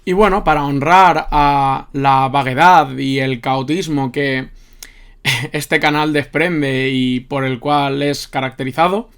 Y bueno, para honrar a la vaguedad y el caotismo que este canal desprende y por el cual es caracterizado,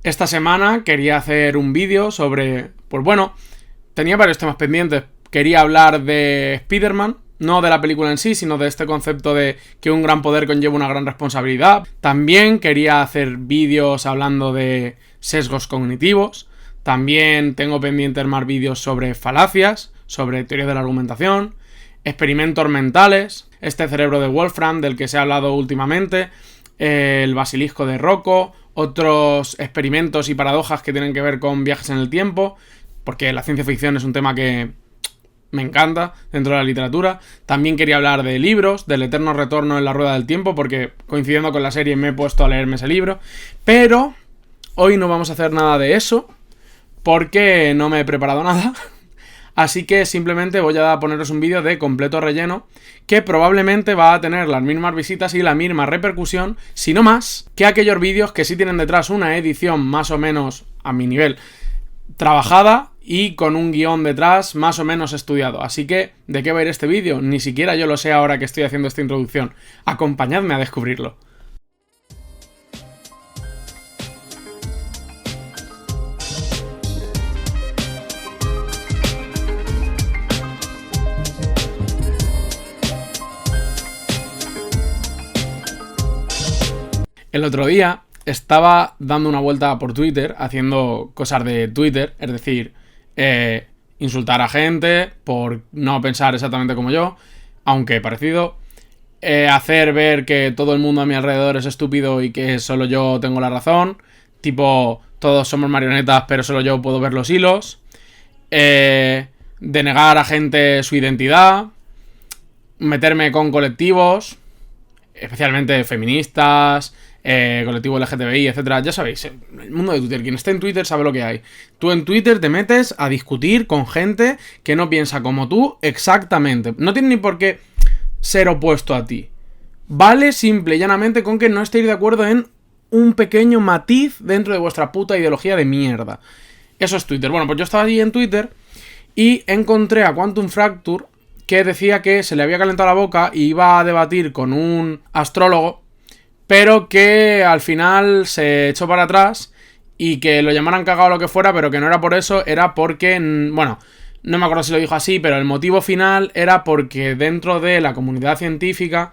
esta semana quería hacer un vídeo sobre... Pues bueno, tenía varios temas pendientes. Quería hablar de Spider-Man, no de la película en sí, sino de este concepto de que un gran poder conlleva una gran responsabilidad. También quería hacer vídeos hablando de sesgos cognitivos. También tengo pendientes más vídeos sobre falacias, sobre teoría de la argumentación, experimentos mentales, este cerebro de Wolfram del que se ha hablado últimamente, el basilisco de Rocco, otros experimentos y paradojas que tienen que ver con viajes en el tiempo, porque la ciencia ficción es un tema que me encanta dentro de la literatura. También quería hablar de libros, del eterno retorno en la rueda del tiempo, porque coincidiendo con la serie me he puesto a leerme ese libro. Pero hoy no vamos a hacer nada de eso, porque no me he preparado nada. Así que simplemente voy a poneros un vídeo de completo relleno que probablemente va a tener las mismas visitas y la misma repercusión, si no más, que aquellos vídeos que sí tienen detrás una edición más o menos a mi nivel trabajada y con un guión detrás más o menos estudiado. Así que, ¿de qué va a ir este vídeo? Ni siquiera yo lo sé ahora que estoy haciendo esta introducción. Acompañadme a descubrirlo. El otro día estaba dando una vuelta por Twitter, haciendo cosas de Twitter, es decir, insultar a gente por no pensar exactamente como yo, aunque parecido, hacer ver que todo el mundo a mi alrededor es estúpido y que solo yo tengo la razón, tipo, todos somos marionetas pero solo yo puedo ver los hilos, denegar a gente su identidad, meterme con colectivos, especialmente feministas, colectivo LGTBI, etcétera. Ya sabéis, el mundo de Twitter, quien esté en Twitter sabe lo que hay. Tú en Twitter te metes a discutir con gente que no piensa como tú exactamente. No tiene ni por qué ser opuesto a ti. Vale simple y llanamente con que no estéis de acuerdo en un pequeño matiz dentro de vuestra puta ideología de mierda. Eso es Twitter. Bueno, pues yo estaba allí en Twitter y encontré a Quantum Fracture, que decía que se le había calentado la boca y iba a debatir con un astrólogo, pero que al final se echó para atrás y que lo llamaran cagado o lo que fuera, pero que no era por eso, era porque, bueno, no me acuerdo si lo dijo así, pero el motivo final era porque dentro de la comunidad científica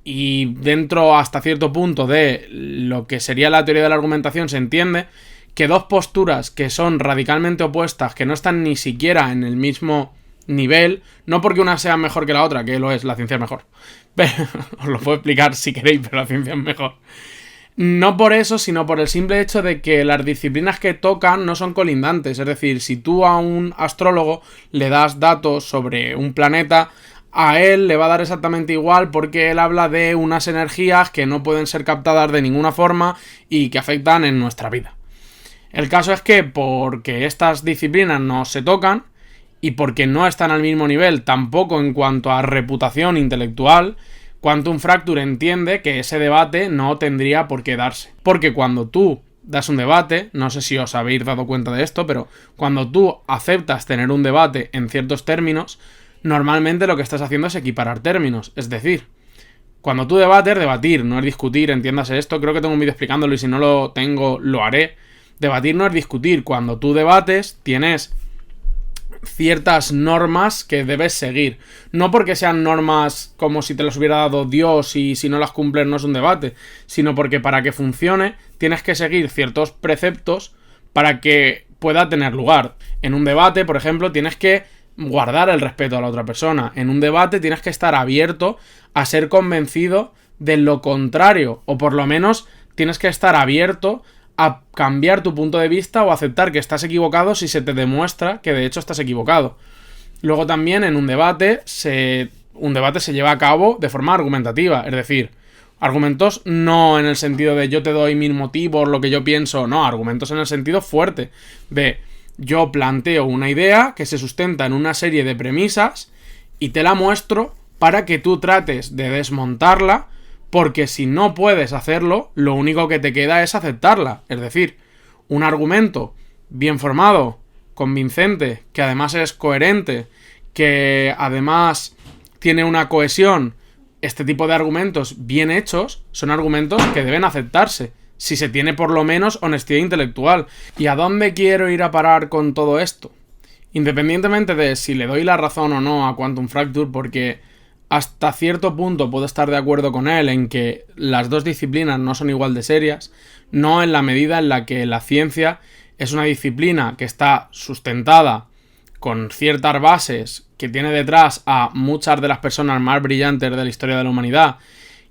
y dentro hasta cierto punto de lo que sería la teoría de la argumentación se entiende que dos posturas que son radicalmente opuestas, que no están ni siquiera en el mismo nivel, no porque una sea mejor que la otra, que lo es, la ciencia es mejor, pero, os lo puedo explicar si queréis, pero la ciencia es mejor. No por eso, sino por el simple hecho de que las disciplinas que tocan no son colindantes. Es decir, si tú a un astrólogo le das datos sobre un planeta, a él le va a dar exactamente igual porque él habla de unas energías que no pueden ser captadas de ninguna forma y que afectan en nuestra vida. El caso es que porque estas disciplinas no se tocan y porque no están al mismo nivel tampoco en cuanto a reputación intelectual, Quantum Fracture entiende que ese debate no tendría por qué darse. Porque cuando tú das un debate, no sé si os habéis dado cuenta de esto, pero cuando tú aceptas tener un debate en ciertos términos, normalmente lo que estás haciendo es equiparar términos. Es decir, cuando tú debatir, no es discutir, entiéndase esto, creo que tengo un vídeo explicándolo y si no lo tengo, lo haré. Debatir no es discutir, cuando tú debates tienes ciertas normas que debes seguir, no porque sean normas como si te las hubiera dado Dios y si no las cumples no es un debate, sino porque para que funcione tienes que seguir ciertos preceptos para que pueda tener lugar. En un debate, por ejemplo, tienes que guardar el respeto a la otra persona. En un debate tienes que estar abierto a ser convencido de lo contrario, o por lo menos tienes que estar abierto a cambiar tu punto de vista o aceptar que estás equivocado si se te demuestra que de hecho estás equivocado. Luego también en un debate se lleva a cabo de forma argumentativa, es decir, argumentos no en el sentido de yo te doy mis motivos, lo que yo pienso, no, argumentos en el sentido fuerte de yo planteo una idea que se sustenta en una serie de premisas y te la muestro para que tú trates de desmontarla. Porque si no puedes hacerlo, lo único que te queda es aceptarla. Es decir, un argumento bien formado, convincente, que además es coherente, que además tiene una cohesión, este tipo de argumentos bien hechos son argumentos que deben aceptarse, si se tiene por lo menos honestidad intelectual. ¿Y a dónde quiero ir a parar con todo esto? Independientemente de si le doy la razón o no a Quantum Fracture, porque hasta cierto punto puedo estar de acuerdo con él en que las dos disciplinas no son igual de serias, no en la medida en la que la ciencia es una disciplina que está sustentada con ciertas bases, que tiene detrás a muchas de las personas más brillantes de la historia de la humanidad,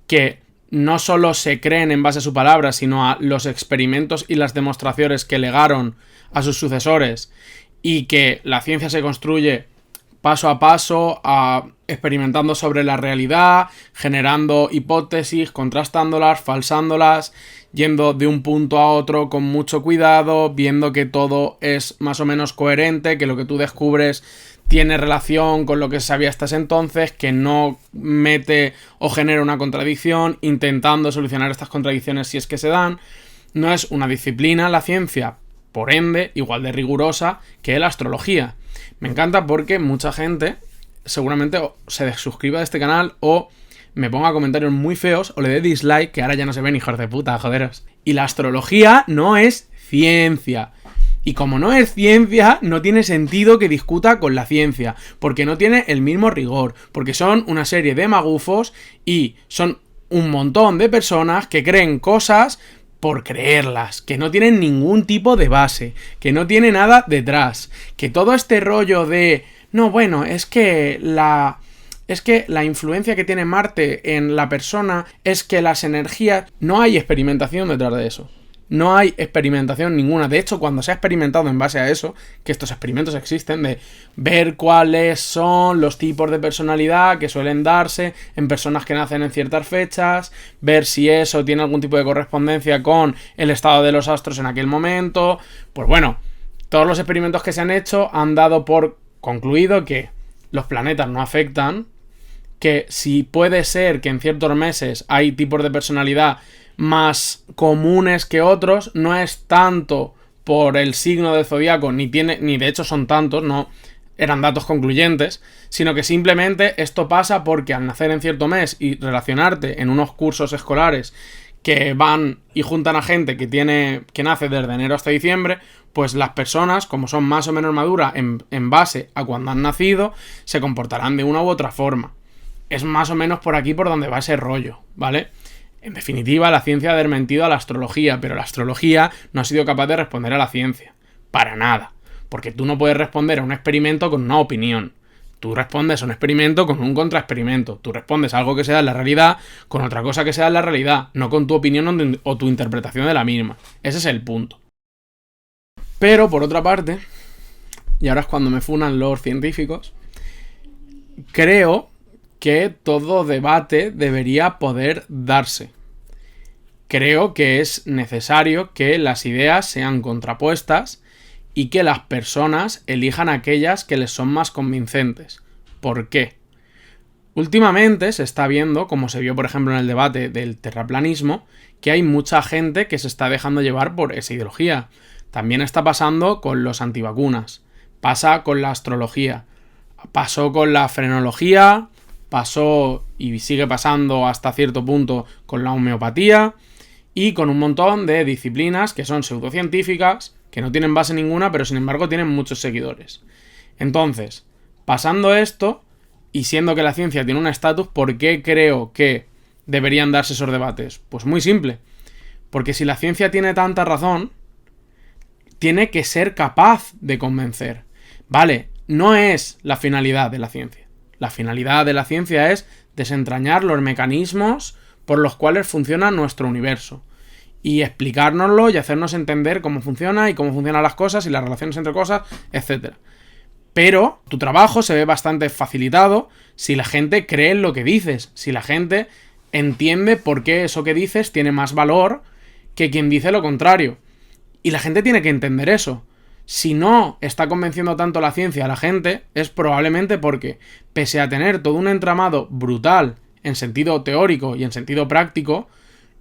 que no solo se creen en base a su palabra, sino a los experimentos y las demostraciones que legaron a sus sucesores, y que la ciencia se construye paso a paso, experimentando sobre la realidad, generando hipótesis, contrastándolas, falsándolas, yendo de un punto a otro con mucho cuidado, viendo que todo es más o menos coherente, que lo que tú descubres tiene relación con lo que se sabía hasta ese entonces, que no mete o genera una contradicción, intentando solucionar estas contradicciones si es que se dan. No es una disciplina, la ciencia, por ende, igual de rigurosa que la astrología. Me encanta porque mucha gente seguramente se desuscriba de este canal o me ponga comentarios muy feos o le dé dislike, que ahora ya no se ven, hijos de puta, joderos. Y la astrología no es ciencia. Y como no es ciencia, no tiene sentido que discuta con la ciencia, porque no tiene el mismo rigor, porque son una serie de magufos y son un montón de personas que creen cosas por creerlas, que no tienen ningún tipo de base, que no tiene nada detrás, que todo este rollo de no, bueno, es que la influencia que tiene Marte en la persona es que las energías... No hay experimentación detrás de eso. No hay experimentación ninguna. De hecho, cuando se ha experimentado en base a eso, que estos experimentos existen, de ver cuáles son los tipos de personalidad que suelen darse en personas que nacen en ciertas fechas, ver si eso tiene algún tipo de correspondencia con el estado de los astros en aquel momento. Pues bueno, todos los experimentos que se han hecho han dado por concluido que los planetas no afectan, que si puede ser que en ciertos meses hay tipos de personalidad más comunes que otros, no es tanto por el signo del zodiaco, ni de hecho son tantos, no eran datos concluyentes, sino que simplemente esto pasa porque al nacer en cierto mes y relacionarte en unos cursos escolares que van y juntan a gente que nace desde enero hasta diciembre, pues las personas, como son más o menos maduras en base a cuando han nacido, se comportarán de una u otra forma. Es más o menos por aquí por donde va ese rollo, ¿vale? En definitiva, la ciencia ha desmentido a la astrología, pero la astrología no ha sido capaz de responder a la ciencia. Para nada. Porque tú no puedes responder a un experimento con una opinión. Tú respondes a un experimento con un contraexperimento. Tú respondes a algo que sea en la realidad con otra cosa que sea en la realidad, no con tu opinión o tu interpretación de la misma. Ese es el punto. Pero, por otra parte, y ahora es cuando me funan los científicos, creo que todo debate debería poder darse. Creo que es necesario que las ideas sean contrapuestas y que las personas elijan aquellas que les son más convincentes. ¿Por qué? Últimamente se está viendo, como se vio por ejemplo en el debate del terraplanismo, que hay mucha gente que se está dejando llevar por esa ideología. También está pasando con los antivacunas, pasa con la astrología, pasó con la frenología, pasó y sigue pasando hasta cierto punto con la homeopatía y con un montón de disciplinas que son pseudocientíficas, que no tienen base ninguna, pero sin embargo tienen muchos seguidores. Entonces, pasando esto y siendo que la ciencia tiene un estatus, ¿por qué creo que deberían darse esos debates? Pues muy simple, porque si la ciencia tiene tanta razón, tiene que ser capaz de convencer. Vale, no es la finalidad de la ciencia. La finalidad de la ciencia es desentrañar los mecanismos por los cuales funciona nuestro universo y explicárnoslo y hacernos entender cómo funciona y cómo funcionan las cosas y las relaciones entre cosas, etc. Pero tu trabajo se ve bastante facilitado si la gente cree en lo que dices, si la gente entiende por qué eso que dices tiene más valor que quien dice lo contrario. Y la gente tiene que entender eso. Si no está convenciendo tanto la ciencia a la gente, es probablemente porque, pese a tener todo un entramado brutal en sentido teórico y en sentido práctico,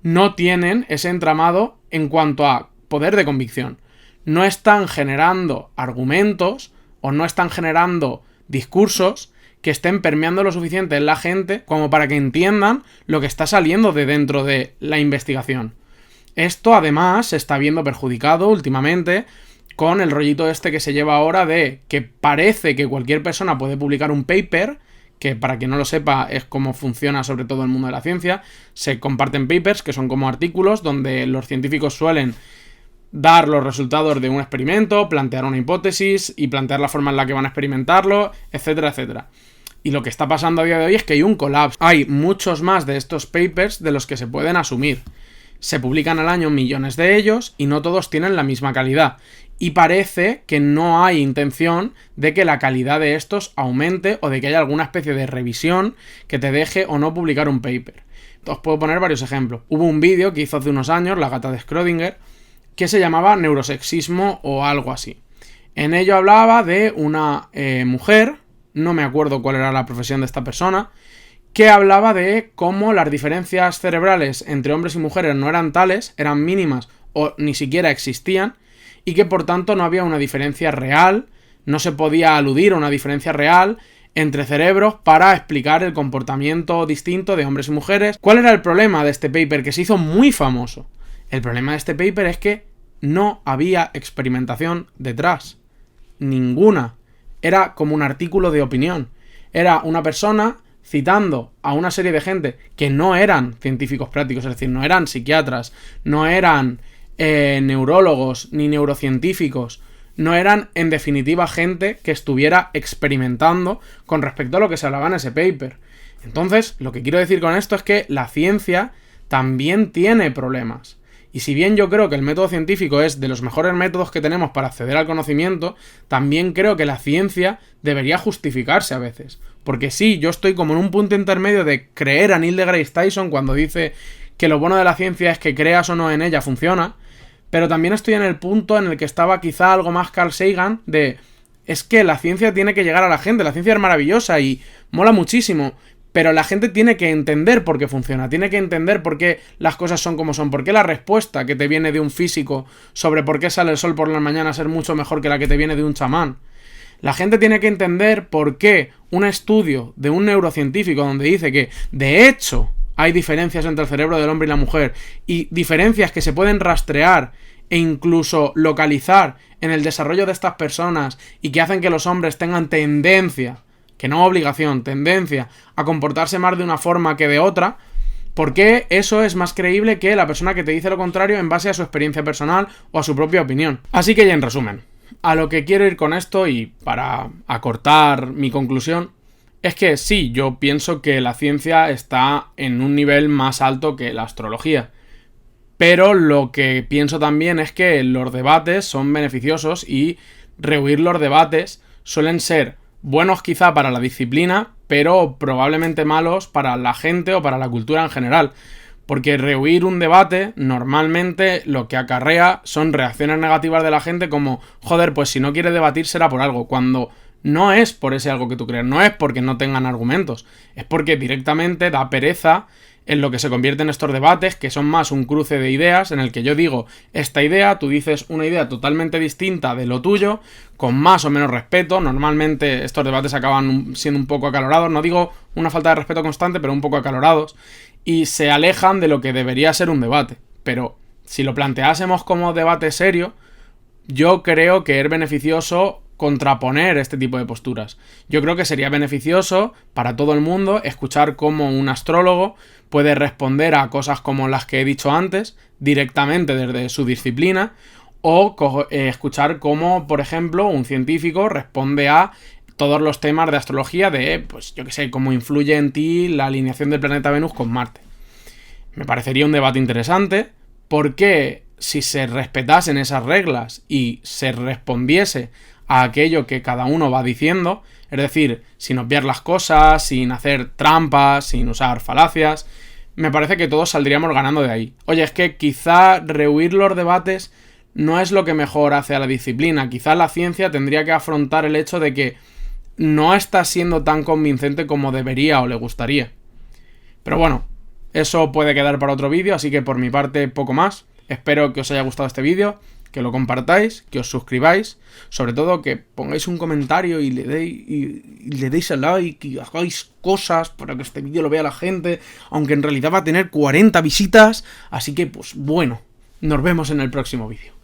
no tienen ese entramado en cuanto a poder de convicción. no están generando argumentos o no están generando discursos que estén permeando lo suficiente en la gente como para que entiendan lo que está saliendo de dentro de la investigación. Esto además se está viendo perjudicado últimamente con el rollito este que se lleva ahora de que parece que cualquier persona puede publicar un paper, que para quien no lo sepa es cómo funciona sobre todo el mundo de la ciencia. Se comparten papers que son como artículos donde los científicos suelen dar los resultados de un experimento, plantear una hipótesis y plantear la forma en la que van a experimentarlo, etcétera, etcétera. Y lo que está pasando a día de hoy es que hay un colapso. Hay muchos más de estos papers de los que se pueden asumir. Se publican al año millones de ellos y no todos tienen la misma calidad. Y parece que no hay intención de que la calidad de estos aumente o de que haya alguna especie de revisión que te deje o no publicar un paper. Os puedo poner varios ejemplos. Hubo un vídeo que hizo hace unos años la gata de Schrödinger que se llamaba neurosexismo o algo así. En ello hablaba de una mujer, no me acuerdo cuál era la profesión de esta persona, que hablaba de cómo las diferencias cerebrales entre hombres y mujeres no eran tales, eran mínimas o ni siquiera existían, y que por tanto no había una diferencia real, no se podía aludir a una diferencia real entre cerebros para explicar el comportamiento distinto de hombres y mujeres. ¿Cuál era el problema de este paper que se hizo muy famoso? El problema de este paper es que no había experimentación detrás. Ninguna. Era como un artículo de opinión. Era una persona citando a una serie de gente que no eran científicos prácticos, es decir, no eran psiquiatras, no eran neurólogos ni neurocientíficos, no eran en definitiva gente que estuviera experimentando con respecto a lo que se hablaba en ese paper. Entonces, lo que quiero decir con esto es que la ciencia también tiene problemas. Y si bien yo creo que el método científico es de los mejores métodos que tenemos para acceder al conocimiento, también creo que la ciencia debería justificarse a veces. Porque sí, yo estoy como en un punto intermedio de creer a Neil deGrasse Tyson cuando dice que lo bueno de la ciencia es que creas o no en ella funciona, pero también estoy en el punto en el que estaba quizá algo más Carl Sagan de es que la ciencia tiene que llegar a la gente, la ciencia es maravillosa y mola muchísimo, pero la gente tiene que entender por qué funciona, tiene que entender por qué las cosas son como son, por qué la respuesta que te viene de un físico sobre por qué sale el sol por la mañana es mucho mejor que la que te viene de un chamán. La gente tiene que entender por qué un estudio de un neurocientífico donde dice que, de hecho, hay diferencias entre el cerebro del hombre y la mujer y diferencias que se pueden rastrear e incluso localizar en el desarrollo de estas personas y que hacen que los hombres tengan tendencia, que no obligación, tendencia a comportarse más de una forma que de otra, ¿por qué eso es más creíble que la persona que te dice lo contrario en base a su experiencia personal o a su propia opinión? Así que ya en resumen, a lo que quiero ir con esto y para acortar mi conclusión, es que sí, yo pienso que la ciencia está en un nivel más alto que la astrología. Pero lo que pienso también es que los debates son beneficiosos y rehuir los debates suelen ser buenos quizá para la disciplina, pero probablemente malos para la gente o para la cultura en general. Porque rehuir un debate normalmente lo que acarrea son reacciones negativas de la gente como joder, pues si no quiere debatir será por algo, cuando no es por ese algo que tú crees, no es porque no tengan argumentos, es porque directamente da pereza en lo que se convierte en estos debates, que son más un cruce de ideas, en el que yo digo esta idea, tú dices una idea totalmente distinta de lo tuyo, con más o menos respeto. Normalmente estos debates acaban siendo un poco acalorados, no digo una falta de respeto constante, pero un poco acalorados, y se alejan de lo que debería ser un debate. Pero si lo planteásemos como debate serio, yo creo que es beneficioso contraponer este tipo de posturas. Yo creo que sería beneficioso para todo el mundo escuchar cómo un astrólogo puede responder a cosas como las que he dicho antes, directamente desde su disciplina, o escuchar cómo, por ejemplo, un científico responde a todos los temas de astrología de, pues yo qué sé, cómo influye en ti la alineación del planeta Venus con Marte. Me parecería un debate interesante, porque si se respetasen esas reglas y se respondiese a aquello que cada uno va diciendo, es decir, sin obviar las cosas, sin hacer trampas, sin usar falacias, me parece que todos saldríamos ganando de ahí. Oye, es que quizá rehuir los debates no es lo que mejor hace a la disciplina, quizá la ciencia tendría que afrontar el hecho de que no está siendo tan convincente como debería o le gustaría. Pero bueno, eso puede quedar para otro vídeo, así que por mi parte poco más. Espero que os haya gustado este vídeo. que lo compartáis, que os suscribáis, sobre todo que pongáis un comentario y le deis al like y hagáis cosas para que este vídeo lo vea la gente, aunque en realidad va a tener 40 visitas, así que pues bueno, nos vemos en el próximo vídeo.